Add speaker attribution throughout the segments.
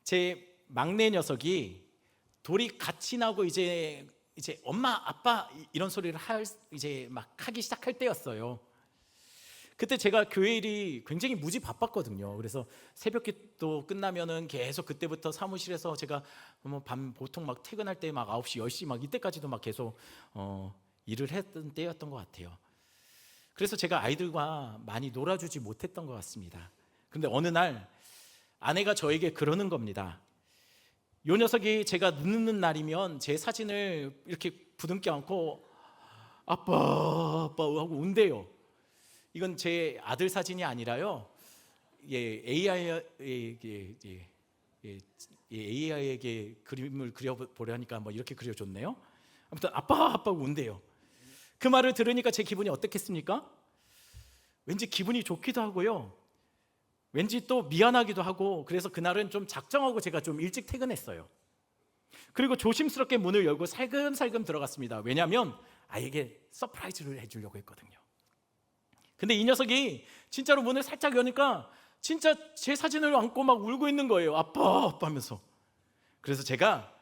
Speaker 1: 제 막내 녀석이 돌이 같이 나고 이제 엄마 아빠 이런 소리를 이제 막 하기 시작할 때였어요. 그때 제가 교회 일이 굉장히 무지 바빴거든요. 그래서 새벽기도 끝나면은 계속 그때부터 사무실에서 제가 밤 보통 막 퇴근할 때 막 9시 10시 막 이때까지도 막 계속 일을 했던 때였던 것 같아요. 그래서 제가 아이들과 많이 놀아주지 못했던 것 같습니다. 그런데 어느 날 아내가 저에게 그러는 겁니다. 요 녀석이 제가 늦는 날이면 제 사진을 이렇게 부둥켜 안고 아빠 하고 운대요. 이건 제 아들 사진이 아니라요. AI에게 그림을 그려보려니까 뭐 이렇게 그려줬네요. 아무튼 아빠 운대요. 그 말을 들으니까 제 기분이 어떻겠습니까? 왠지 기분이 좋기도 하고요. 왠지 또 미안하기도 하고, 그래서 그날은 좀 작정하고 제가 좀 일찍 퇴근했어요. 그리고 조심스럽게 문을 열고 살금살금 들어갔습니다. 왜냐하면 아이에게 서프라이즈를 해주려고 했거든요. 근데 이 녀석이 진짜로 문을 살짝 여니까 진짜 제 사진을 안고 막 울고 있는 거예요. 아빠 하면서. 그래서 제가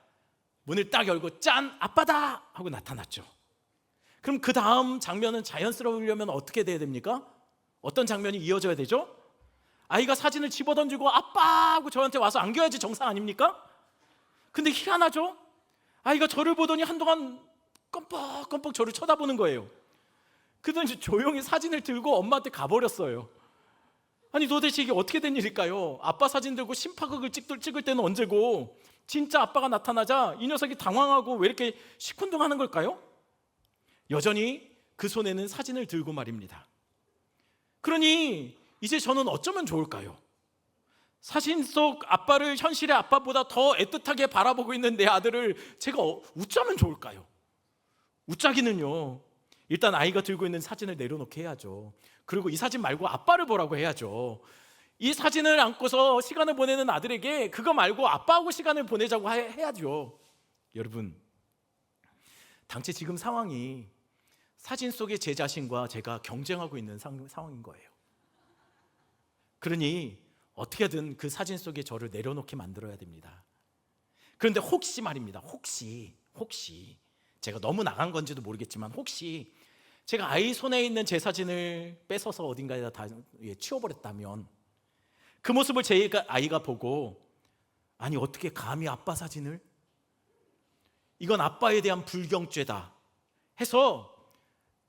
Speaker 1: 문을 딱 열고 짠! 아빠다! 하고 나타났죠. 그럼 그 다음 장면은 자연스러우려면 어떻게 돼야 됩니까? 어떤 장면이 이어져야 되죠? 아이가 사진을 집어던지고 아빠 하고 저한테 와서 안겨야지 정상 아닙니까? 근데 희한하죠? 아이가 저를 보더니 한동안 껌뻑껌뻑 저를 쳐다보는 거예요. 그러더니 조용히 사진을 들고 엄마한테 가버렸어요. 아니 도대체 이게 어떻게 된 일일까요? 아빠 사진 들고 심파극을 찍을 때는 언제고 진짜 아빠가 나타나자 이 녀석이 당황하고 왜 이렇게 시큰둥하는 걸까요? 여전히 그 손에는 사진을 들고 말입니다. 그러니 이제 저는 어쩌면 좋을까요? 사진 속 아빠를 현실의 아빠보다 더 애틋하게 바라보고 있는 내 아들을 제가 웃자면 좋을까요? 웃자기는요, 일단 아이가 들고 있는 사진을 내려놓게 해야죠. 그리고 이 사진 말고 아빠를 보라고 해야죠. 이 사진을 안고서 시간을 보내는 아들에게 그거 말고 아빠하고 시간을 보내자고 해야죠. 여러분, 당최 지금 상황이 사진 속의 제 자신과 제가 경쟁하고 있는 상황인 거예요. 그러니 어떻게든 그 사진 속에 저를 내려놓게 만들어야 됩니다. 그런데 혹시 말입니다. 혹시 제가 너무 나간 건지도 모르겠지만 혹시 제가 아이 손에 있는 제 사진을 뺏어서 어딘가에다 다 치워버렸다면 그 모습을 제 아이가 보고 아니 어떻게 감히 아빠 사진을? 이건 아빠에 대한 불경죄다 해서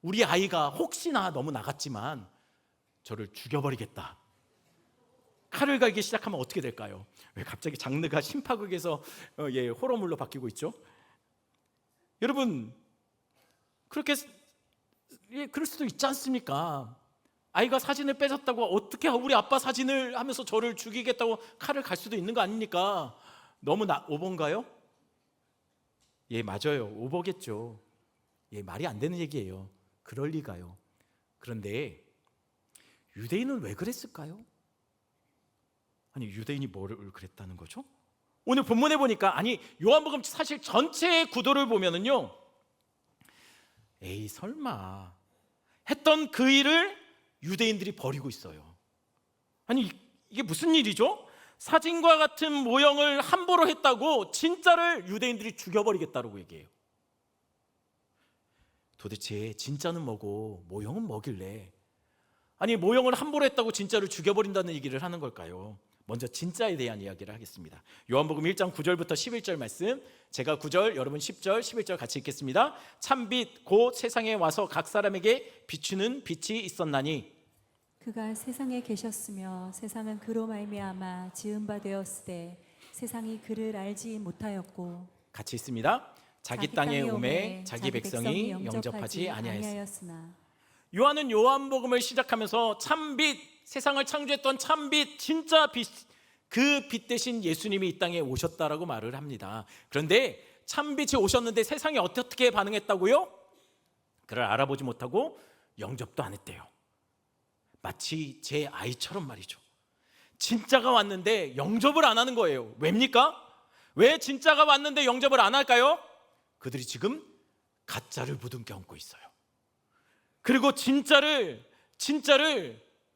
Speaker 1: 우리 아이가 혹시나 너무 나갔지만 저를 죽여버리겠다, 칼을 갈기 시작하면 어떻게 될까요? 왜 갑자기 장르가 심파극에서 호러물로 바뀌고 있죠? 여러분, 그럴 수도 있지 않습니까? 아이가 사진을 뺏었다고 어떻게 우리 아빠 사진을 하면서 저를 죽이겠다고 칼을 갈 수도 있는 거 아닙니까? 너무 오버인가요? 맞아요. 오버겠죠. 말이 안 되는 얘기예요. 그럴 리가요. 그런데 유대인은 왜 그랬을까요? 아니 유대인이 뭐를 그랬다는 거죠? 오늘 본문에 보니까 요한복음 사실 전체의 구도를 보면은요, 에이 설마 했던 그 일을 유대인들이 버리고 있어요. 아니 이게 무슨 일이죠? 사진과 같은 모형을 함부로 했다고 진짜를 유대인들이 죽여버리겠다고 얘기해요. 도대체 진짜는 뭐고 모형은 뭐길래 모형을 함부로 했다고 진짜를 죽여버린다는 얘기를 하는 걸까요? 먼저 진짜에 대한 이야기를 하겠습니다. 요한복음 1장 9절부터 11절 말씀, 제가 9절, 여러분 10절, 11절 같이 읽겠습니다. 참빛 곧 세상에 와서 각 사람에게 비추는 빛이 있었나니
Speaker 2: 그가 세상에 계셨으며 세상은 그로 말미암아 지은 바 되었으되 세상이 그를 알지 못하였고
Speaker 1: 같이 있습니다. 자기 땅에 오매 자기 백성이 영접하지 아니하였으나. 요한은 요한복음을 시작하면서 참빛, 세상을 창조했던 참빛, 진짜 빛, 그 빛 대신 예수님이 이 땅에 오셨다라고 말을 합니다. 그런데 참빛이 오셨는데 세상이 어떻게 반응했다고요? 그를 알아보지 못하고 영접도 안 했대요. 마치 제 아이처럼 말이죠. 진짜가 왔는데 영접을 안 하는 거예요. 왜입니까? 왜 진짜가 왔는데 영접을 안 할까요? 그들이 지금 가짜를 부둥켜 안고 있어요. 그리고 진짜를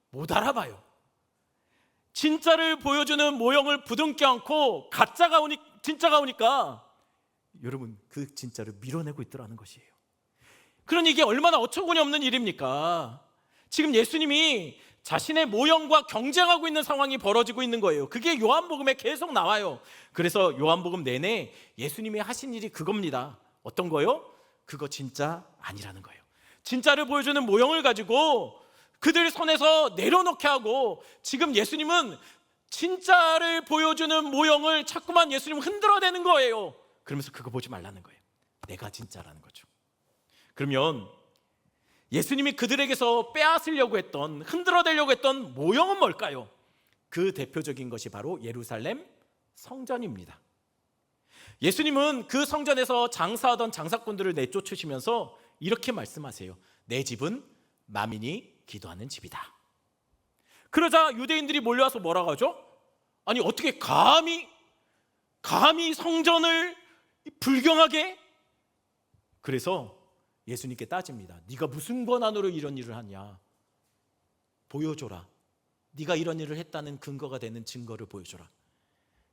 Speaker 1: 못 알아봐요. 진짜를 보여주는 모형을 부둥켜 안고 진짜가 오니까 여러분 그 진짜를 밀어내고 있더라는 것이에요. 그러니 이게 얼마나 어처구니 없는 일입니까? 지금 예수님이 자신의 모형과 경쟁하고 있는 상황이 벌어지고 있는 거예요. 그게 요한복음에 계속 나와요. 그래서 요한복음 내내 예수님이 하신 일이 그겁니다. 어떤 거요? 그거 진짜 아니라는 거예요. 진짜를 보여주는 모형을 가지고 그들 손에서 내려놓게 하고, 지금 예수님은 진짜를 보여주는 모형을 자꾸만 예수님은 흔들어대는 거예요. 그러면서 그거 보지 말라는 거예요. 내가 진짜라는 거죠. 그러면 예수님이 그들에게서 빼앗으려고 했던, 흔들어대려고 했던 모형은 뭘까요? 그 대표적인 것이 바로 예루살렘 성전입니다. 예수님은 그 성전에서 장사하던 장사꾼들을 내쫓으시면서 이렇게 말씀하세요. 내 집은 만민이 기도하는 집이다. 그러자 유대인들이 몰려와서 뭐라고 하죠? 아니 어떻게 감히 성전을 불경하게? 그래서 예수님께 따집니다. 네가 무슨 권한으로 이런 일을 하냐? 보여줘라. 네가 이런 일을 했다는 근거가 되는 증거를 보여줘라.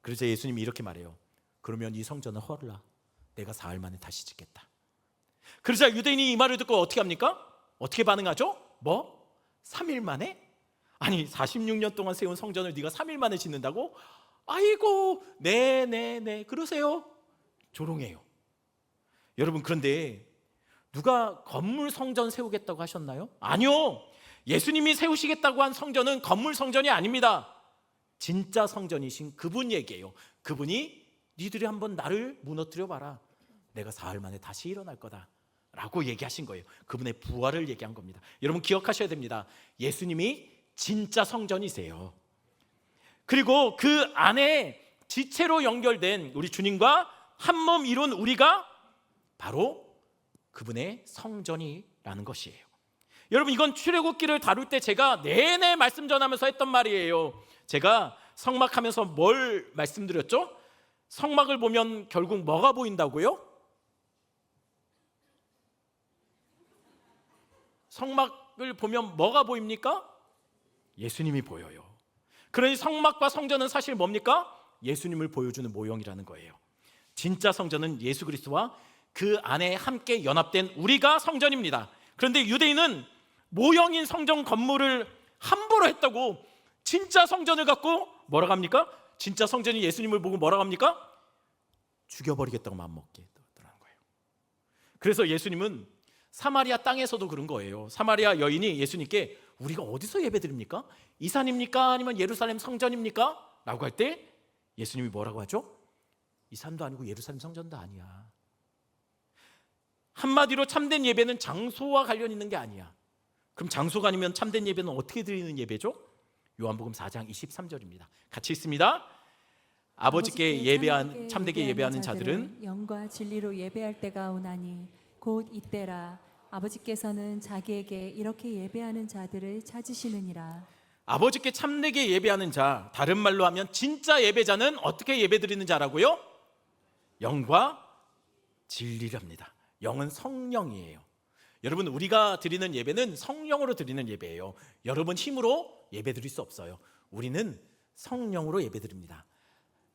Speaker 1: 그래서 예수님이 이렇게 말해요. 그러면 이 성전을 헐라. 내가 사흘 만에 다시 짓겠다. 그러자 유대인이 이 말을 듣고 어떻게 합니까? 어떻게 반응하죠? 3일 만에? 아니 46년 동안 세운 성전을 네가 3일 만에 짓는다고? 아이고 네 그러세요. 조롱해요. 여러분, 그런데 누가 건물 성전 세우겠다고 하셨나요? 아니요. 예수님이 세우시겠다고 한 성전은 건물 성전이 아닙니다. 진짜 성전이신 그분 얘기예요. 그분이 니들이 한번 나를 무너뜨려 봐라. 내가 사흘 만에 다시 일어날 거다 라고 얘기하신 거예요. 그분의 부활을 얘기한 겁니다. 여러분 기억하셔야 됩니다. 예수님이 진짜 성전이세요. 그리고 그 안에 지체로 연결된 우리 주님과 한 몸 이룬 우리가 바로 그분의 성전이라는 것이에요. 여러분, 이건 출애굽기를 다룰 때 제가 내내 말씀 전하면서 했던 말이에요. 제가 성막하면서 뭘 말씀드렸죠? 성막을 보면 결국 뭐가 보인다고요? 성막을 보면 뭐가 보입니까? 예수님이 보여요. 그러니 성막과 성전은 사실 뭡니까? 예수님을 보여주는 모형이라는 거예요. 진짜 성전은 예수 그리스도와 그 안에 함께 연합된 우리가 성전입니다. 그런데 유대인은 모형인 성전 건물을 함부로 했다고 진짜 성전을 갖고 뭐라고 합니까? 진짜 성전이 예수님을 보고 뭐라고 합니까? 죽여버리겠다고 마음먹게 하더라는 거예요. 그래서 예수님은 사마리아 땅에서도 그런 거예요. 사마리아 여인이 예수님께 우리가 어디서 예배드립니까? 이 산입니까? 아니면 예루살렘 성전입니까? 라고 할 때 예수님이 뭐라고 하죠? 이 산도 아니고 예루살렘 성전도 아니야. 한마디로 참된 예배는 장소와 관련 있는 게 아니야. 그럼 장소가 아니면 참된 예배는 어떻게 드리는 예배죠? 요한복음 4장 23절입니다. 같이 읽습니다. 아버지께 참되게 예배하는 자들은
Speaker 2: 영과 진리로 예배할 때가 오나니 곧 이때라. 아버지께서는 자기에게 이렇게 예배하는 자들을 찾으시느니라.
Speaker 1: 아버지께 참되게 예배하는 자, 다른 말로 하면 진짜 예배자는 어떻게 예배드리는 자라고요? 영과 진리랍니다. 영은 성령이에요. 여러분, 우리가 드리는 예배는 성령으로 드리는 예배예요. 여러분 힘으로 예배드릴 수 없어요. 우리는 성령으로 예배드립니다.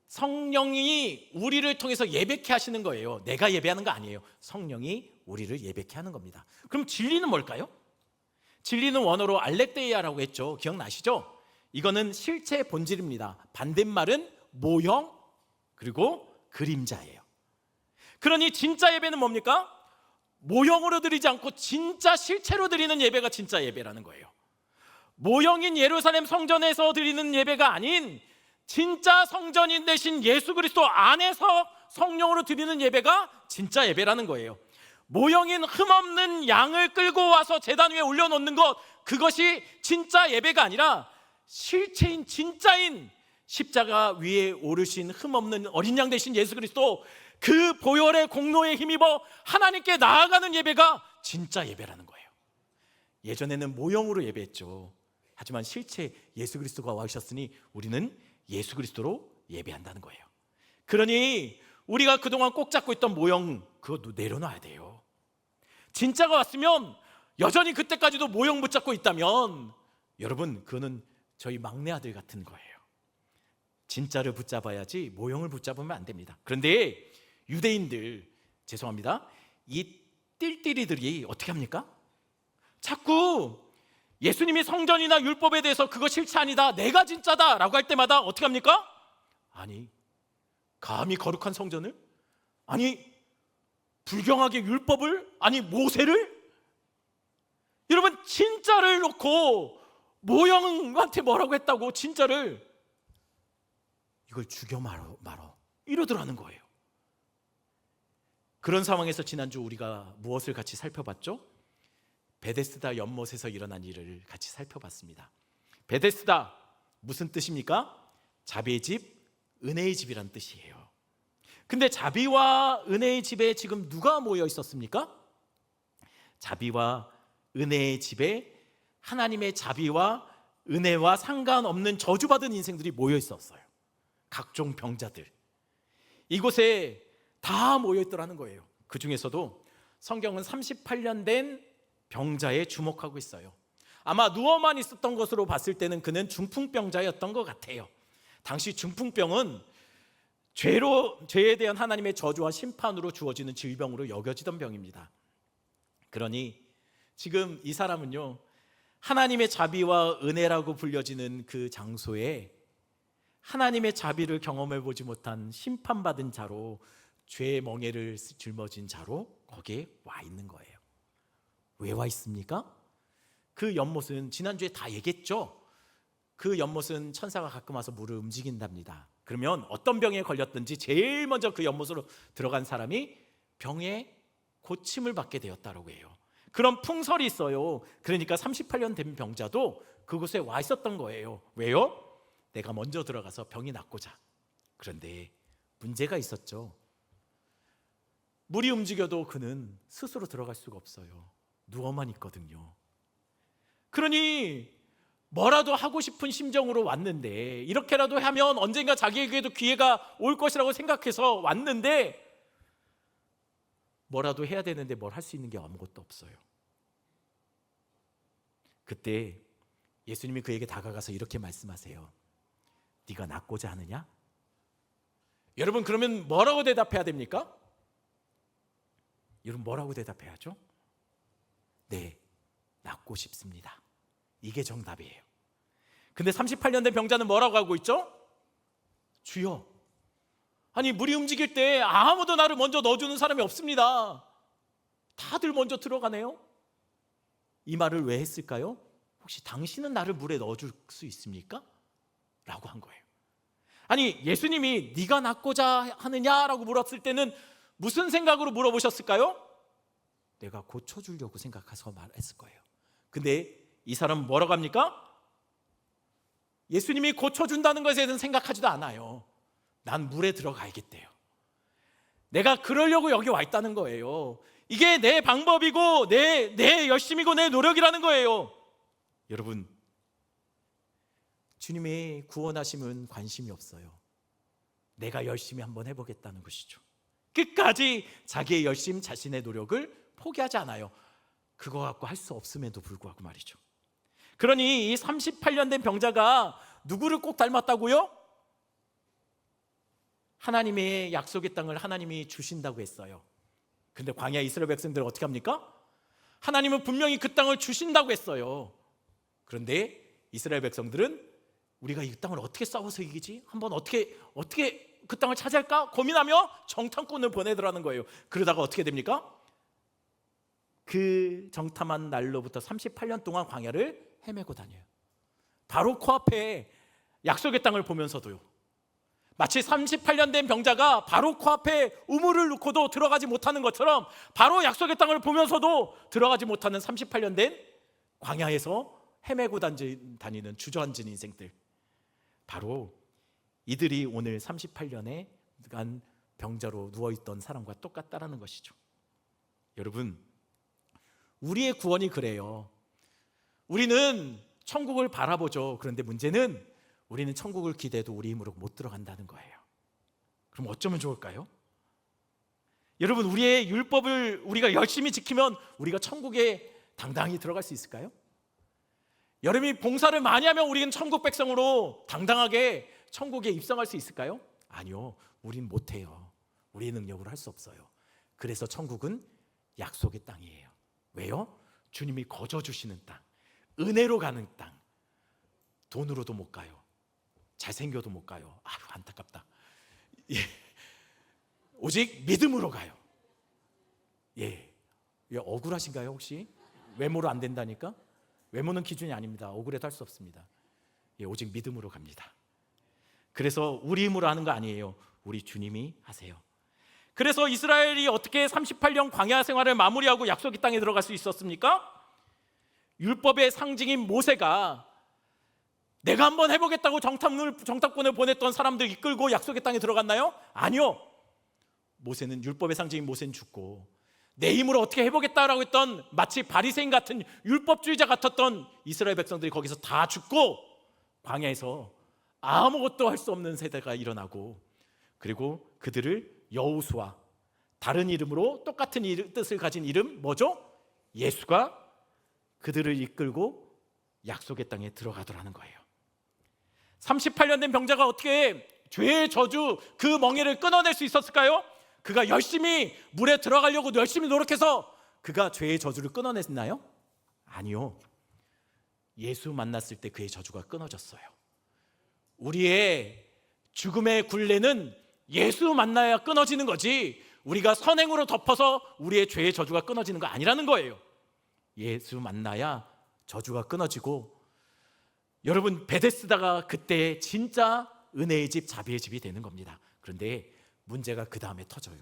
Speaker 1: 성령이 우리를 통해서 예배케 하시는 거예요. 내가 예배하는 거 아니에요. 성령이 우리를 예배케 하는 겁니다. 그럼 진리는 뭘까요? 진리는 원어로 알렉데이아라고 했죠. 기억나시죠? 이거는 실체 본질입니다. 반대말은 모형 그리고 그림자예요. 그러니 진짜 예배는 뭡니까? 모형으로 드리지 않고 진짜 실체로 드리는 예배가 진짜 예배라는 거예요. 모형인 예루살렘 성전에서 드리는 예배가 아닌 진짜 성전인 대신 예수 그리스도 안에서 성령으로 드리는 예배가 진짜 예배라는 거예요. 모형인 흠없는 양을 끌고 와서 제단 위에 올려놓는 것, 그것이 진짜 예배가 아니라 실체인 진짜인 십자가 위에 오르신 흠없는 어린 양 되신 예수 그리스도, 그 보혈의 공로에 힘입어 하나님께 나아가는 예배가 진짜 예배라는 거예요. 예전에는 모형으로 예배했죠. 하지만 실체 예수 그리스도가 와주셨으니 우리는 예수 그리스도로 예배한다는 거예요. 그러니 우리가 그동안 꼭 잡고 있던 모형, 그거 내려놔야 돼요. 진짜가 왔으면 여전히 그때까지도 모형 붙잡고 있다면 여러분, 그거는 저희 막내 아들 같은 거예요. 진짜를 붙잡아야지 모형을 붙잡으면 안 됩니다. 그런데 유대인들, 죄송합니다, 이 띨띨이들이 어떻게 합니까? 자꾸 예수님이 성전이나 율법에 대해서 그거 실체 아니다, 내가 진짜다 라고 할 때마다 어떻게 합니까? 아니, 감히 거룩한 성전을? 아니, 불경하게 율법을? 아니, 모세를? 여러분, 진짜를 놓고 모형한테 뭐라고 했다고 진짜를 이걸 죽여 말어 이러더라는 거예요. 그런 상황에서 지난주 우리가 무엇을 같이 살펴봤죠? 베데스다 연못에서 일어난 일을 같이 살펴봤습니다. 베데스다 무슨 뜻입니까? 자비의 집, 은혜의 집이란 뜻이에요. 근데 자비와 은혜의 집에 지금 누가 모여 있었습니까? 자비와 은혜의 집에 하나님의 자비와 은혜와 상관없는 저주받은 인생들이 모여 있었어요. 각종 병자들, 이곳에 다 모여 있더라는 거예요. 그 중에서도 성경은 38년 된 병자에 주목하고 있어요. 아마 누워만 있었던 것으로 봤을 때는 그는 중풍병자였던 것 같아요. 당시 중풍병은 죄에 대한 하나님의 저주와 심판으로 주어지는 질병으로 여겨지던 병입니다. 그러니 지금 이 사람은요, 하나님의 자비와 은혜라고 불려지는 그 장소에 하나님의 자비를 경험해 보지 못한 심판받은 자로, 죄의 멍에를 짊어진 자로 거기에 와 있는 거예요. 왜 와 있습니까? 그 연못은 지난주에 다 얘기했죠. 그 연못은 천사가 가끔 와서 물을 움직인답니다. 그러면 어떤 병에 걸렸든지 제일 먼저 그 연못으로 들어간 사람이 병에 고침을 받게 되었다고 해요. 그런 풍설이 있어요. 그러니까 38년 된 병자도 그곳에 와 있었던 거예요. 왜요? 내가 먼저 들어가서 병이 낫고자. 그런데 문제가 있었죠. 물이 움직여도 그는 스스로 들어갈 수가 없어요. 누워만 있거든요. 그러니 뭐라도 하고 싶은 심정으로 왔는데, 이렇게라도 하면 언젠가 자기에게도 기회가 올 것이라고 생각해서 왔는데, 뭐라도 해야 되는데 뭘 할 수 있는 게 아무것도 없어요. 그때 예수님이 그에게 다가가서 이렇게 말씀하세요. 네가 낫고자 하느냐? 여러분, 그러면 뭐라고 대답해야 됩니까? 여러분, 뭐라고 대답해야죠? 네, 낫고 싶습니다. 이게 정답이에요. 근데 38년 된 병자는 뭐라고 하고 있죠? 주여, 아니 물이 움직일 때 아무도 나를 먼저 넣어주는 사람이 없습니다. 다들 먼저 들어가네요. 이 말을 왜 했을까요? 혹시 당신은 나를 물에 넣어줄 수 있습니까? 라고 한 거예요. 아니, 예수님이 네가 낫고자 하느냐라고 물었을 때는 무슨 생각으로 물어보셨을까요? 내가 고쳐주려고 생각해서 말했을 거예요. 근데 이 사람은 뭐라고 합니까? 예수님이 고쳐준다는 것에 대해서는 생각하지도 않아요. 난 물에 들어가야겠대요. 내가 그러려고 여기 와 있다는 거예요. 이게 내 방법이고 내 열심이고 내 노력이라는 거예요. 여러분, 주님의 구원하심은 관심이 없어요. 내가 열심히 한번 해보겠다는 것이죠. 끝까지 자기의 열심, 자신의 노력을 포기하지 않아요. 그거 갖고 할 수 없음에도 불구하고 말이죠. 그러니 이 38년 된 병자가 누구를 꼭 닮았다고요? 하나님의 약속의 땅을 하나님이 주신다고 했어요. 근데 광야 이스라엘 백성들은 어떻게 합니까? 하나님은 분명히 그 땅을 주신다고 했어요. 그런데 이스라엘 백성들은 우리가 이 땅을 어떻게 싸워서 이기지? 한번 어떻게 그 땅을 차지할까? 고민하며 정탐꾼을 보내더라는 거예요. 그러다가 어떻게 됩니까? 그 정탐한 날로부터 38년 동안 광야를 헤매고 다녀요. 바로 코앞에 약속의 땅을 보면서도요. 마치 38년 된 병자가 바로 코앞에 우물을 넣고도 들어가지 못하는 것처럼 바로 약속의 땅을 보면서도 들어가지 못하는 38년 된 광야에서 헤매고 다니는 주저앉은 인생들, 바로 이들이 오늘 38년에 간 병자로 누워있던 사람과 똑같다라는 것이죠. 여러분, 우리의 구원이 그래요. 우리는 천국을 바라보죠. 그런데 문제는 우리는 천국을 기대해도 우리 힘으로 못 들어간다는 거예요. 그럼 어쩌면 좋을까요? 여러분, 우리의 율법을 우리가 열심히 지키면 우리가 천국에 당당히 들어갈 수 있을까요? 여러분이 봉사를 많이 하면 우리는 천국 백성으로 당당하게 천국에 입성할 수 있을까요? 아니요. 우린 못해요. 우리의 능력으로 할 수 없어요. 그래서 천국은 약속의 땅이에요. 왜요? 주님이 거저 주시는 땅, 은혜로 가는 땅. 돈으로도 못 가요. 잘생겨도 못 가요. 아유, 안타깝다. 예. 오직 믿음으로 가요. 예. 억울하신가요 혹시? 외모로 안 된다니까? 외모는 기준이 아닙니다. 억울해도 할 수 없습니다. 예, 오직 믿음으로 갑니다. 그래서 우리 힘으로 하는 거 아니에요. 우리 주님이 하세요. 그래서 이스라엘이 어떻게 38년 광야 생활을 마무리하고 약속의 땅에 들어갈 수 있었습니까? 율법의 상징인 모세가 내가 한번 해보겠다고 정탐꾼을 보냈던 사람들 이끌고 약속의 땅에 들어갔나요? 아니요. 모세는 율법의 상징인 모세는 죽고 내 힘으로 어떻게 해보겠다라고 했던 마치 바리새인 같은 율법주의자 같았던 이스라엘 백성들이 거기서 다 죽고 광야에서 아무것도 할 수 없는 세대가 일어나고 그리고 그들을 여호수아 다른 이름으로 똑같은 뜻을 가진 이름 뭐죠? 예수가 그들을 이끌고 약속의 땅에 들어가더라는 거예요. 38년 된 병자가 어떻게 죄의 저주 그 멍에를 끊어낼 수 있었을까요? 그가 열심히 물에 들어가려고 열심히 노력해서 그가 죄의 저주를 끊어냈나요? 아니요. 예수 만났을 때 그의 저주가 끊어졌어요. 우리의 죽음의 굴레는 예수 만나야 끊어지는 거지 우리가 선행으로 덮어서 우리의 죄의 저주가 끊어지는 거 아니라는 거예요. 예수 만나야 저주가 끊어지고 여러분 베데스다가 그때 진짜 은혜의 집 자비의 집이 되는 겁니다. 그런데 문제가 그 다음에 터져요.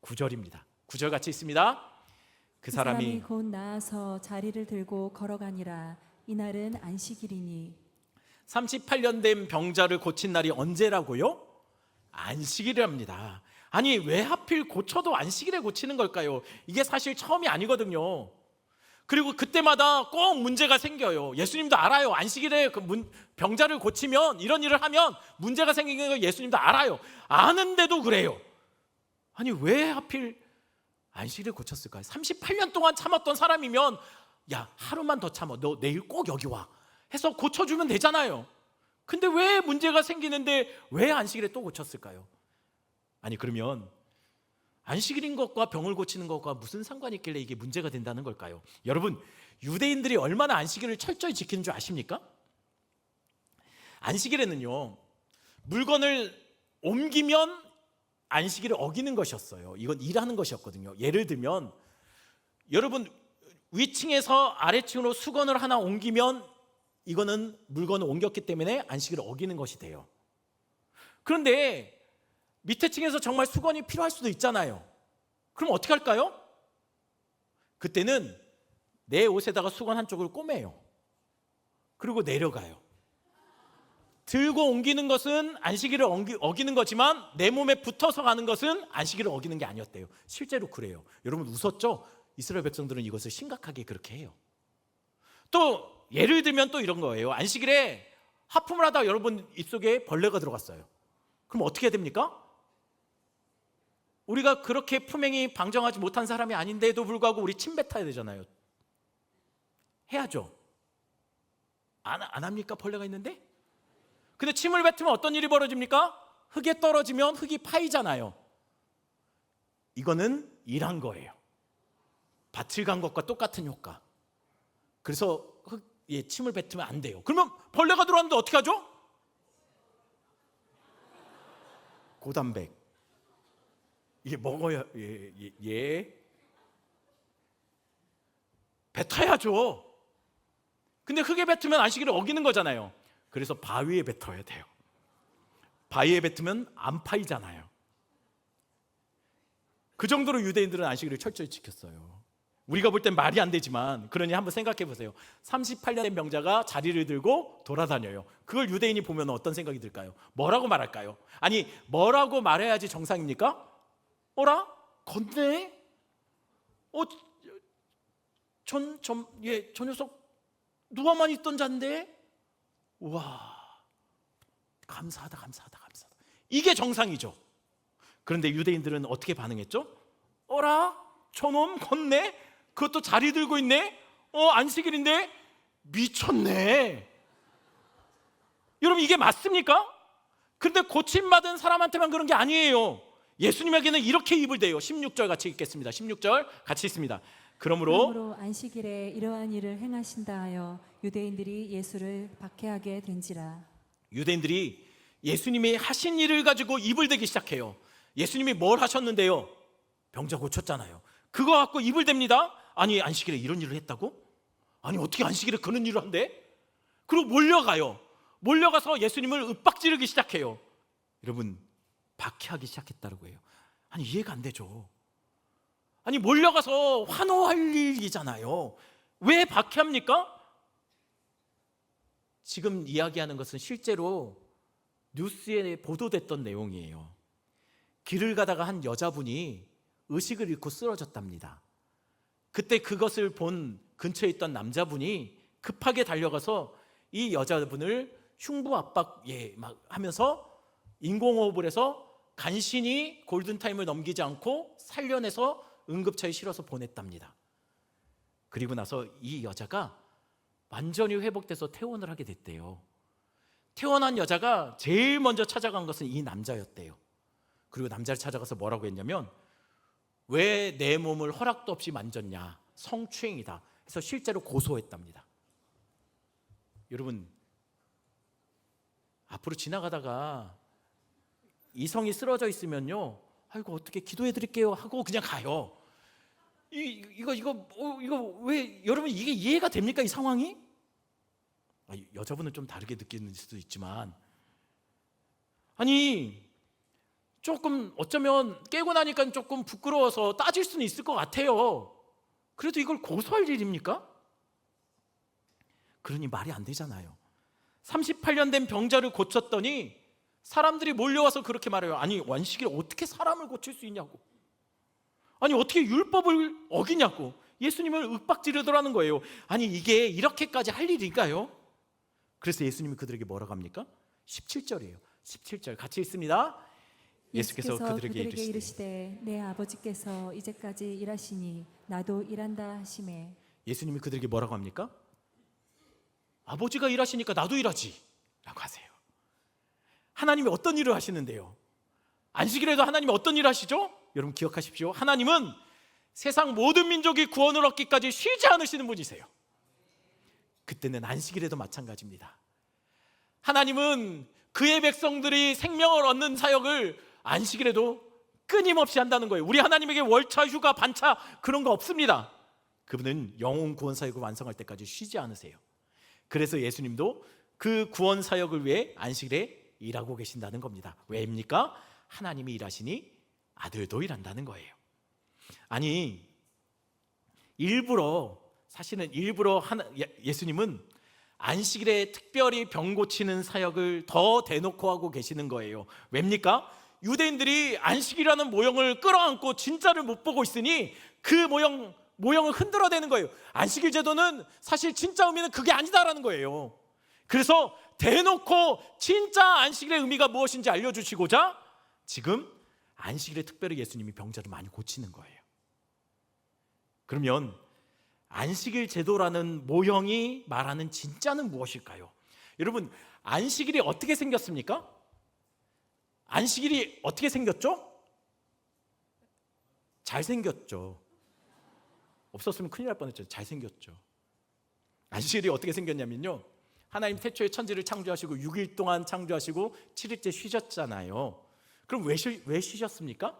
Speaker 1: 9절입니다. 9절 같이 있습니다. 그 사람이
Speaker 2: 곧 나아서 자리를 들고 걸어가니라. 이날은 안식일이니.
Speaker 1: 38년 된 병자를 고친 날이 언제라고요? 안식일이랍니다. 아니 왜 하필 고쳐도 안식일에 고치는 걸까요? 이게 사실 처음이 아니거든요. 그리고 그때마다 꼭 문제가 생겨요. 예수님도 알아요. 안식일에 병자를 고치면 이런 일을 하면 문제가 생기는 걸 예수님도 알아요. 아는데도 그래요. 아니 왜 하필 안식일에 고쳤을까요? 38년 동안 참았던 사람이면 야 하루만 더 참아 너 내일 꼭 여기 와 해서 고쳐주면 되잖아요. 근데 왜 문제가 생기는데 왜 안식일에 또 고쳤을까요? 아니 그러면 안식일인 것과 병을 고치는 것과 무슨 상관이 있길래 이게 문제가 된다는 걸까요? 여러분 유대인들이 얼마나 안식일을 철저히 지키는 줄 아십니까? 안식일에는요 물건을 옮기면 안식일을 어기는 것이었어요. 이건 일하는 것이었거든요. 예를 들면 여러분 위층에서 아래층으로 수건을 하나 옮기면 이거는 물건을 옮겼기 때문에 안식일을 어기는 것이 돼요. 그런데 밑에 층에서 정말 수건이 필요할 수도 있잖아요. 그럼 어떻게 할까요? 그때는 내 옷에다가 수건 한쪽을 꼬매요. 그리고 내려가요. 들고 옮기는 것은 안식일을 어기는 거지만 내 몸에 붙어서 가는 것은 안식일을 어기는 게 아니었대요. 실제로 그래요. 여러분 웃었죠? 이스라엘 백성들은 이것을 심각하게 그렇게 해요. 또 예를 들면 또 이런 거예요. 안식일에 하품을 하다가 여러분 입속에 벌레가 들어갔어요. 그럼 어떻게 해야 됩니까? 우리가 그렇게 품행이 방정하지 못한 사람이 아닌데도 불구하고 우리 침 뱉어야 되잖아요. 해야죠. 안 합니까? 벌레가 있는데? 근데 침을 뱉으면 어떤 일이 벌어집니까? 흙에 떨어지면 흙이 파이잖아요. 이거는 일한 거예요. 밭을 간 것과 똑같은 효과. 그래서 침을 뱉으면 안 돼요. 그러면 벌레가 들어왔는데 어떻게 하죠? 고단백. 이게 먹어야 뱉어야죠. 근데 흙에 뱉으면 안식일을 어기는 거잖아요. 그래서 바위에 뱉어야 돼요. 바위에 뱉으면 안 파이잖아요. 그 정도로 유대인들은 안식일을 철저히 지켰어요. 우리가 볼 땐 말이 안 되지만 그러니 한번 생각해 보세요. 38년 된 병자가 자리를 들고 돌아다녀요. 그걸 유대인이 보면 어떤 생각이 들까요? 뭐라고 말할까요? 아니 뭐라고 말해야지 정상입니까? 어라? 걷네? 저 녀석 누워만 있던 잔데? 우와, 감사하다. 이게 정상이죠. 그런데 유대인들은 어떻게 반응했죠? 어라? 저놈 걷네? 그것도 자리 들고 있네? 안식일인데? 미쳤네. 여러분 이게 맞습니까? 근데 고침받은 사람한테만 그런 게 아니에요. 예수님에게는 이렇게 입을 대요. 16절 같이 읽겠습니다. 16절 같이 읽습니다. 그러므로
Speaker 2: 안식일에 이러한 일을 행하신다 하여 유대인들이 예수를 박해하게 된지라.
Speaker 1: 유대인들이 예수님이 하신 일을 가지고 입을 대기 시작해요. 예수님이 뭘 하셨는데요? 병자 고쳤잖아요. 그거 갖고 입을 댑니다. 아니, 안식일에 이런 일을 했다고? 아니, 어떻게 안식일에 그런 일을 한대? 그리고 몰려가요. 몰려가서 예수님을 윽박지르기 시작해요. 여러분, 박해하기 시작했다고 해요. 아니, 이해가 안 되죠. 아니, 몰려가서 환호할 일이잖아요. 왜 박해합니까? 지금 이야기하는 것은 실제로 뉴스에 보도됐던 내용이에요. 길을 가다가 한 여자분이 의식을 잃고 쓰러졌답니다. 그때 그것을 본 근처에 있던 남자분이 급하게 달려가서 이 여자분을 흉부 압박 막 하면서 인공호흡을 해서 간신히 골든타임을 넘기지 않고 살려내서 응급차에 실어서 보냈답니다. 그리고 나서 이 여자가 완전히 회복돼서 퇴원을 하게 됐대요. 퇴원한 여자가 제일 먼저 찾아간 것은 이 남자였대요. 그리고 남자를 찾아가서 뭐라고 했냐면, 왜 내 몸을 허락도 없이 만졌냐, 성추행이다 해서 실제로 고소했답니다. 여러분, 앞으로 지나가다가 이성이 쓰러져 있으면요, 아이고 어떻게 기도해 드릴게요 하고 그냥 가요. 이거 왜 여러분 이게 이해가 됩니까, 이 상황이? 여자분은 좀 다르게 느끼는 수도 있지만, 아니 조금 어쩌면 깨고 나니까 조금 부끄러워서 따질 수는 있을 것 같아요. 그래도 이걸 고소할 일입니까? 그러니 말이 안 되잖아요. 38년 된 병자를 고쳤더니 사람들이 몰려와서 그렇게 말해요. 아니, 안식일에 어떻게 사람을 고칠 수 있냐고, 아니 어떻게 율법을 어기냐고 예수님을 윽박지르더라는 거예요. 아니, 이게 이렇게까지 할 일인가요? 그래서 예수님이 그들에게 뭐라고 합니까? 17절이에요. 17절 같이 읽습니다. 예수께서 그들에게 이르시되
Speaker 2: 내 아버지께서 이제까지 일하시니 나도 일한다 하시매.
Speaker 1: 예수님이 그들에게 뭐라고 합니까? 아버지가 일하시니까 나도 일하지 라고 하세요. 하나님이 어떤 일을 하시는데요? 안식일에도 하나님이 어떤 일을 하시죠? 여러분 기억하십시오. 하나님은 세상 모든 민족이 구원을 얻기까지 쉬지 않으시는 분이세요. 그때는 안식일에도 마찬가지입니다. 하나님은 그의 백성들이 생명을 얻는 사역을 안식일에도 끊임없이 한다는 거예요. 우리 하나님에게 월차, 휴가, 반차 그런 거 없습니다. 그분은 영혼 구원 사역을 완성할 때까지 쉬지 않으세요. 그래서 예수님도 그 구원 사역을 위해 안식일에 일하고 계신다는 겁니다. 왜입니까? 하나님이 일하시니 아들도 일한다는 거예요. 아니, 사실은 일부러 예수님은 안식일에 특별히 병 고치는 사역을 더 대놓고 하고 계시는 거예요. 왜입니까? 유대인들이 안식이라는 모형을 끌어안고 진짜를 못 보고 있으니 그 모형을 흔들어대는 거예요. 안식일 제도는 사실 진짜 의미는 그게 아니다라는 거예요. 그래서 대놓고 진짜 안식일의 의미가 무엇인지 알려주시고자 지금 안식일에 특별히 예수님이 병자를 많이 고치는 거예요. 그러면 안식일 제도라는 모형이 말하는 진짜는 무엇일까요? 여러분, 안식일이 어떻게 생겼습니까? 안식일이 어떻게 생겼죠? 잘생겼죠. 없었으면 큰일 날 뻔했죠. 잘생겼죠. 안식일이 어떻게 생겼냐면요, 하나님 태초에 천지를 창조하시고 6일 동안 창조하시고 7일째 쉬셨잖아요. 그럼 왜 쉬셨습니까?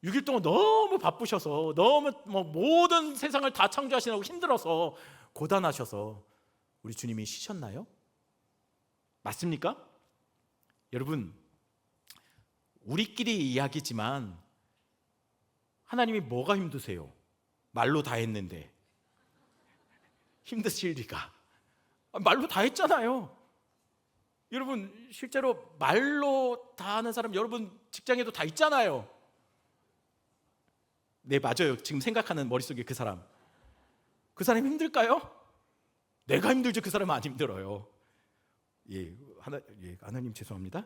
Speaker 1: 6일 동안 너무 바쁘셔서, 너무 모든 세상을 다 창조하시느라고 힘들어서 고단하셔서 우리 주님이 쉬셨나요? 맞습니까? 여러분, 우리끼리 이야기지만 하나님이 뭐가 힘드세요? 말로 다 했는데 힘드실 리가. 말로 다 했잖아요. 여러분, 실제로 말로 다 하는 사람 여러분 직장에도 다 있잖아요. 네, 맞아요. 지금 생각하는 머릿속에 그 사람 힘들까요? 내가 힘들지 그 사람은 안 힘들어요. 하나님 죄송합니다.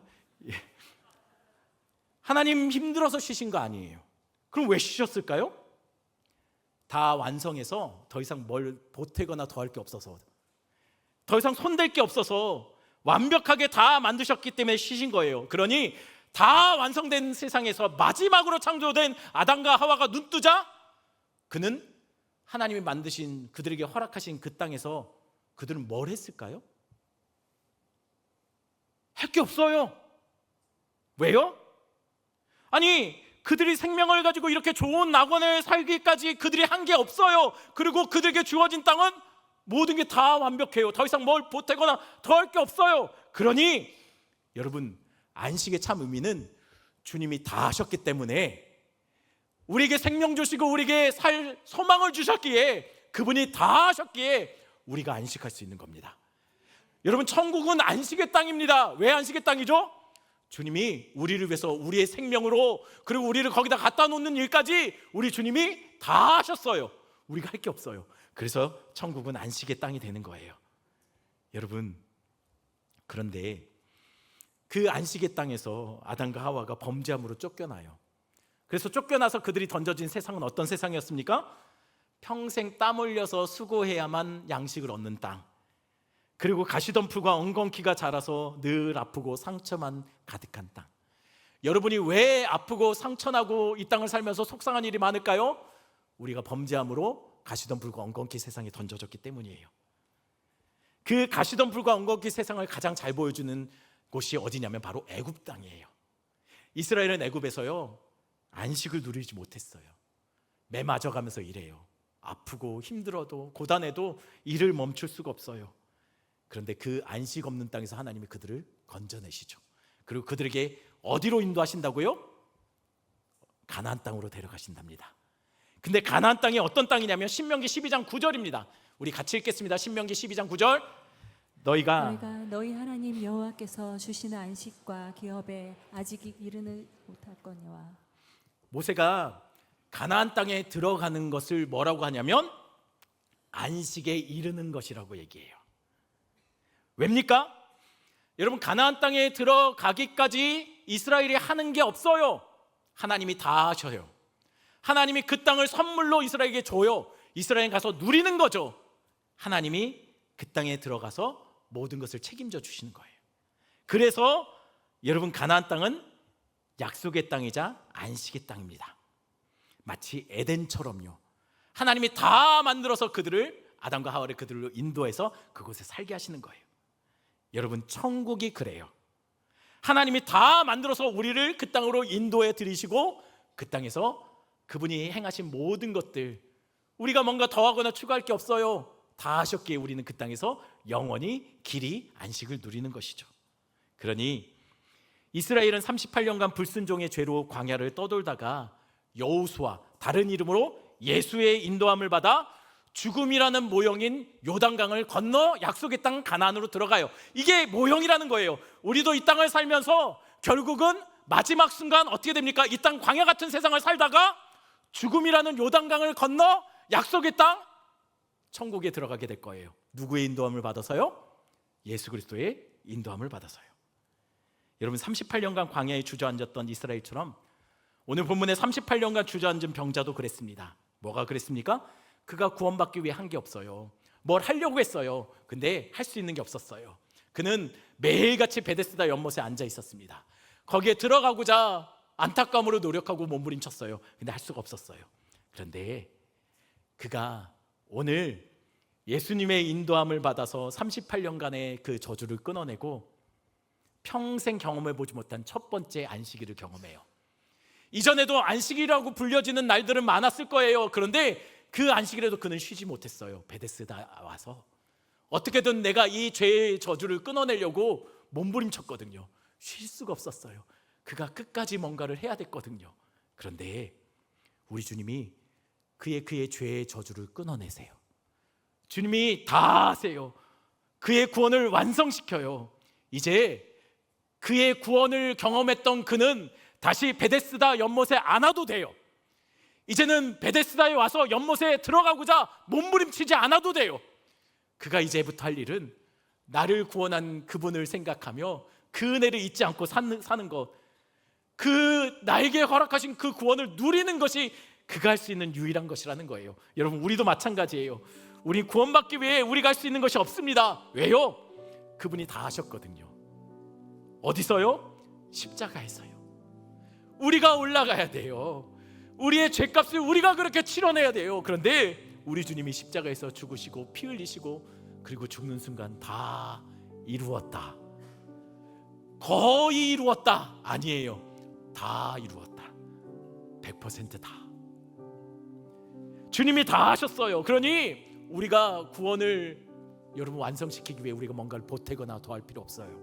Speaker 1: 하나님 힘들어서 쉬신 거 아니에요. 그럼 왜 쉬셨을까요? 다 완성해서 더 이상 뭘 보태거나 더 할 게 없어서, 더 이상 손댈 게 없어서 완벽하게 다 만드셨기 때문에 쉬신 거예요. 그러니 다 완성된 세상에서 마지막으로 창조된 아담과 하와가 눈뜨자 그는 하나님이 만드신 그들에게 허락하신 그 땅에서 그들은 뭘 했을까요? 할 게 없어요. 왜요? 아니, 그들이 생명을 가지고 이렇게 좋은 낙원에 살기까지 그들이 한 게 없어요. 그리고 그들에게 주어진 땅은 모든 게 다 완벽해요. 더 이상 뭘 보태거나 더 할 게 없어요. 그러니 여러분, 안식의 참 의미는 주님이 다 하셨기 때문에, 우리에게 생명 주시고 우리에게 살 소망을 주셨기에, 그분이 다 하셨기에 우리가 안식할 수 있는 겁니다. 여러분, 천국은 안식의 땅입니다. 왜 안식의 땅이죠? 주님이 우리를 위해서 우리의 생명으로, 그리고 우리를 거기다 갖다 놓는 일까지 우리 주님이 다 하셨어요. 우리가 할 게 없어요. 그래서 천국은 안식의 땅이 되는 거예요. 여러분, 그런데 그 안식의 땅에서 아담과 하와가 범죄함으로 쫓겨나요. 그래서 쫓겨나서 그들이 던져진 세상은 어떤 세상이었습니까? 평생 땀 흘려서 수고해야만 양식을 얻는 땅, 그리고 가시덤불과 엉겅퀴가 자라서 늘 아프고 상처만 가득한 땅. 여러분이 왜 아프고 상처나고 이 땅을 살면서 속상한 일이 많을까요? 우리가 범죄함으로 가시덤불과 엉겅퀴 세상에 던져졌기 때문이에요. 그 가시덤불과 엉겅퀴 세상을 가장 잘 보여주는 곳이 어디냐면 바로 애굽 땅이에요. 이스라엘은 애굽에서요 안식을 누리지 못했어요. 매 맞아가면서 일해요. 아프고 힘들어도 고단해도 일을 멈출 수가 없어요. 그런데 그 안식 없는 땅에서 하나님이 그들을 건져내시죠. 그리고 그들에게 어디로 인도하신다고요? 가나안 땅으로 데려가신답니다. 근데 가나안 땅이 어떤 땅이냐면 신명기 12장 9절입니다. 우리 같이 읽겠습니다. 신명기 12장 9절. 너희가
Speaker 2: 너희 하나님 여호와께서 주시는 안식과 기업에 아직 이르는 못할거니와.
Speaker 1: 모세가 가나안 땅에 들어가는 것을 뭐라고 하냐면 안식에 이르는 것이라고 얘기해요. 왜입니까? 여러분, 가나안 땅에 들어가기까지 이스라엘이 하는 게 없어요. 하나님이 다 하셔요. 하나님이 그 땅을 선물로 이스라엘에게 줘요. 이스라엘 가서 누리는 거죠. 하나님이 그 땅에 들어가서 모든 것을 책임져 주시는 거예요. 그래서 여러분, 가나안 땅은 약속의 땅이자 안식의 땅입니다. 마치 에덴처럼요. 하나님이 다 만들어서 그들을, 아담과 하와를 그들로 인도해서 그곳에 살게 하시는 거예요. 여러분, 천국이 그래요. 하나님이 다 만들어서 우리를 그 땅으로 인도해 들이시고 그 땅에서 그분이 행하신 모든 것들, 우리가 뭔가 더하거나 추가할 게 없어요. 다 하셨기에 우리는 그 땅에서 영원히 길이 안식을 누리는 것이죠. 그러니 이스라엘은 38년간 불순종의 죄로 광야를 떠돌다가 여호수아, 다른 이름으로 예수의 인도함을 받아 죽음이라는 모형인 요단강을 건너 약속의 땅 가나안으로 들어가요. 이게 모형이라는 거예요. 우리도 이 땅을 살면서 결국은 마지막 순간 어떻게 됩니까? 이 땅 광야 같은 세상을 살다가 죽음이라는 요단강을 건너 약속의 땅 천국에 들어가게 될 거예요. 누구의 인도함을 받아서요? 예수 그리스도의 인도함을 받아서요. 여러분, 38년간 광야에 주저앉았던 이스라엘처럼 오늘 본문에 38년간 주저앉은 병자도 그랬습니다. 뭐가 그랬습니까? 그가 구원받기 위해 한 게 없어요. 뭘 하려고 했어요. 근데 할 수 있는 게 없었어요. 그는 매일같이 베데스다 연못에 앉아 있었습니다. 거기에 들어가고자 안타까움으로 노력하고 몸부림쳤어요. 근데 할 수가 없었어요. 그런데 그가 오늘 예수님의 인도함을 받아서 38년간의 그 저주를 끊어내고 평생 경험해보지 못한 첫 번째 안식일을 경험해요. 이전에도 안식이라고 불려지는 날들은 많았을 거예요. 그런데 그 안식일에도 그는 쉬지 못했어요. 베데스다 와서 어떻게든 내가 이 죄의 저주를 끊어내려고 몸부림쳤거든요. 쉴 수가 없었어요. 그가 끝까지 뭔가를 해야 됐거든요. 그런데 우리 주님이 그의 죄의 저주를 끊어내세요. 주님이 다 하세요. 그의 구원을 완성시켜요. 이제 그의 구원을 경험했던 그는 다시 베데스다 연못에 안 와도 돼요. 이제는 베데스다에 와서 연못에 들어가고자 몸부림치지 않아도 돼요. 그가 이제부터 할 일은 나를 구원한 그분을 생각하며 그 은혜를 잊지 않고 사는 것, 그 나에게 허락하신 그 구원을 누리는 것이 그가 할 수 있는 유일한 것이라는 거예요. 여러분, 우리도 마찬가지예요. 우리 구원받기 위해 우리가 할 수 있는 것이 없습니다. 왜요? 그분이 다 하셨거든요. 어디서요? 십자가에서요. 우리가 올라가야 돼요. 우리의 죄값을 우리가 그렇게 치러내야 돼요. 그런데 우리 주님이 십자가에서 죽으시고 피 흘리시고 그리고 죽는 순간 다 이루었다, 거의 이루었다, 아니에요. 다 이루었다. 100% 다. 주님이 다 하셨어요. 그러니 우리가 구원을 여러분 완성시키기 위해 우리가 뭔가를 보태거나 더할 필요 없어요.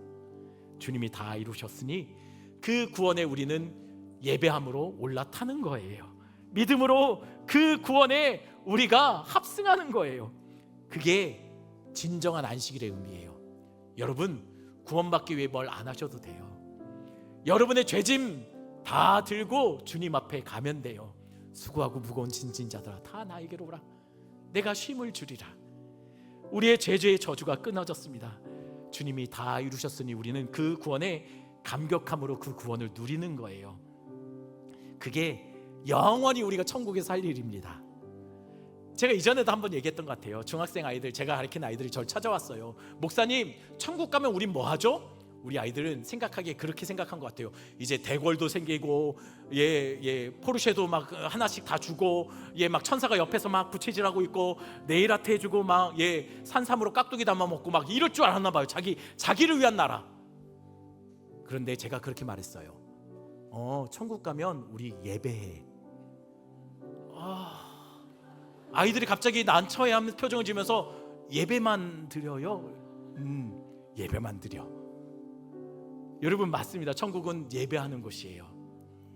Speaker 1: 주님이 다 이루셨으니 그 구원에 우리는 예배함으로 올라타는 거예요. 믿음으로 그 구원에 우리가 합승하는 거예요. 그게 진정한 안식일의 의미예요. 여러분 구원받기 위해 뭘 안 하셔도 돼요. 여러분의 죄짐 다 들고 주님 앞에 가면 돼요. 수고하고 무거운 짐진 자들아 다 나에게로 오라, 내가 쉼을 주리라. 우리의 죄의 저주가 끊어졌습니다. 주님이 다 이루셨으니 우리는 그 구원에 감격함으로 그 구원을 누리는 거예요. 그게 영원히 우리가 천국에서 할 일입니다. 제가 이전에도 한번 얘기했던 것 같아요. 중학생 아이들, 제가 가르친 아이들이 저를 찾아왔어요. 목사님, 천국 가면 우린 뭐 하죠? 우리 아이들은 생각하기에 그렇게 생각한 것 같아요. 이제 대궐도 생기고 포르쉐도 막 하나씩 다 주고 막 천사가 옆에서 막 부채질하고 있고 네일 아트 해주고 막 산삼으로 깍두기 담아 먹고 막 이럴 줄 알았나 봐요. 자기를 위한 나라. 그런데 제가 그렇게 말했어요. 천국 가면 우리 예배해. 아이들이 갑자기 난처해하는 표정을 지으면서 예배만 드려요? 예배만 드려. 여러분 맞습니다. 천국은 예배하는 곳이에요.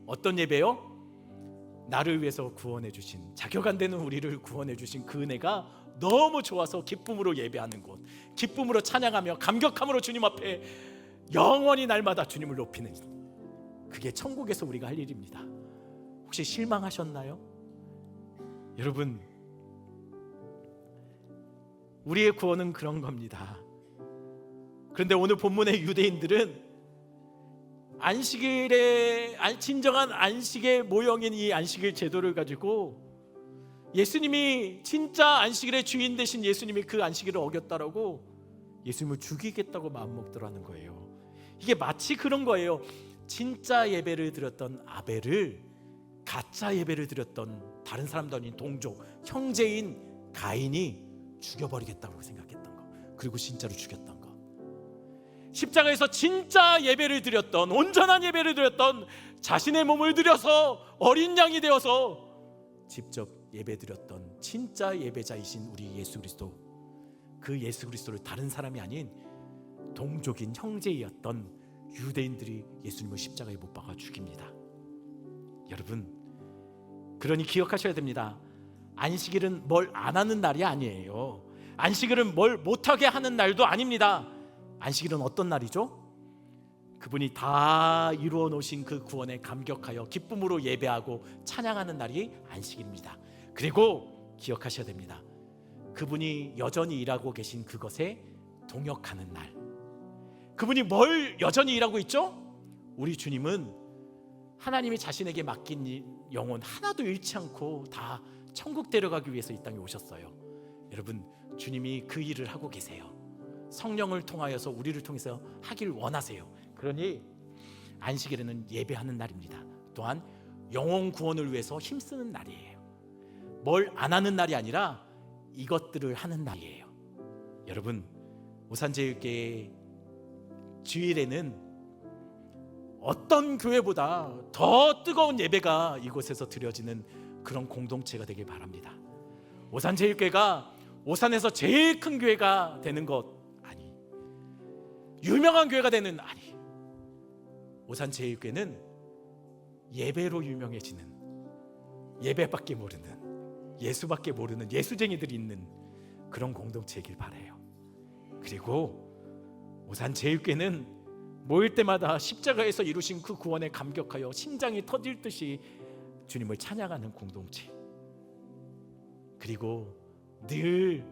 Speaker 1: 어떤 예배요? 나를 위해서 구원해 주신, 자격 안 되는 우리를 구원해 주신 그 은혜가 너무 좋아서 기쁨으로 예배하는 곳, 기쁨으로 찬양하며 감격함으로 주님 앞에 영원히 날마다 주님을 높이는, 그게 천국에서 우리가 할 일입니다. 혹시 실망하셨나요? 여러분, 우리의 구원은 그런 겁니다. 그런데 오늘 본문의 유대인들은 안식일의 진정한 안식의 모형인 이 안식일 제도를 가지고 예수님이 진짜 안식일의 주인 되신 예수님이 그 안식일을 어겼다라고 예수님을 죽이겠다고 마음먹더라는 거예요. 이게 마치 그런 거예요. 진짜 예배를 드렸던 아벨을 가짜 예배를 드렸던 다른 사람도 아닌 동족, 형제인 가인이 죽여버리겠다고 생각했던 거, 그리고 진짜로 죽였던 거. 십자가에서 진짜 예배를 드렸던, 온전한 예배를 드렸던, 자신의 몸을 들여서 어린 양이 되어서 직접 예배 드렸던 진짜 예배자이신 우리 예수 그리스도, 그 예수 그리스도를 다른 사람이 아닌 동족인 형제이었던 유대인들이 예수님을 십자가에 못 박아 죽입니다. 여러분, 그러니 기억하셔야 됩니다. 안식일은 뭘 안 하는 날이 아니에요. 안식일은 뭘 못하게 하는 날도 아닙니다. 안식일은 어떤 날이죠? 그분이 다 이루어 놓으신 그 구원에 감격하여 기쁨으로 예배하고 찬양하는 날이 안식일입니다. 그리고 기억하셔야 됩니다. 그분이 여전히 일하고 계신 그것에 동역하는 날. 그분이 뭘 여전히 일하고 있죠? 우리 주님은 하나님이 자신에게 맡긴 영혼 하나도 잃지 않고 다 천국 데려가기 위해서 이 땅에 오셨어요. 여러분, 주님이 그 일을 하고 계세요. 성령을 통하여서 우리를 통해서 하길 원하세요. 그러니 안식일에는 예배하는 날입니다. 또한 영혼 구원을 위해서 힘쓰는 날이에요. 뭘 안 하는 날이 아니라 이것들을 하는 날이에요. 여러분, 오산제일교회 주일에는 어떤 교회보다 더 뜨거운 예배가 이곳에서 드려지는 그런 공동체가 되길 바랍니다. 오산제일교회가 오산에서 제일 큰 교회가 되는 것 아니, 유명한 교회가 되는 아니, 오산제일교회는 예배로 유명해지는, 예배밖에 모르는, 예수밖에 모르는 예수쟁이들이 있는 그런 공동체이길 바라요. 그리고 오산제일교회는 모일 때마다 십자가에서 이루신 그 구원에 감격하여 심장이 터질 듯이 주님을 찬양하는 공동체, 그리고 늘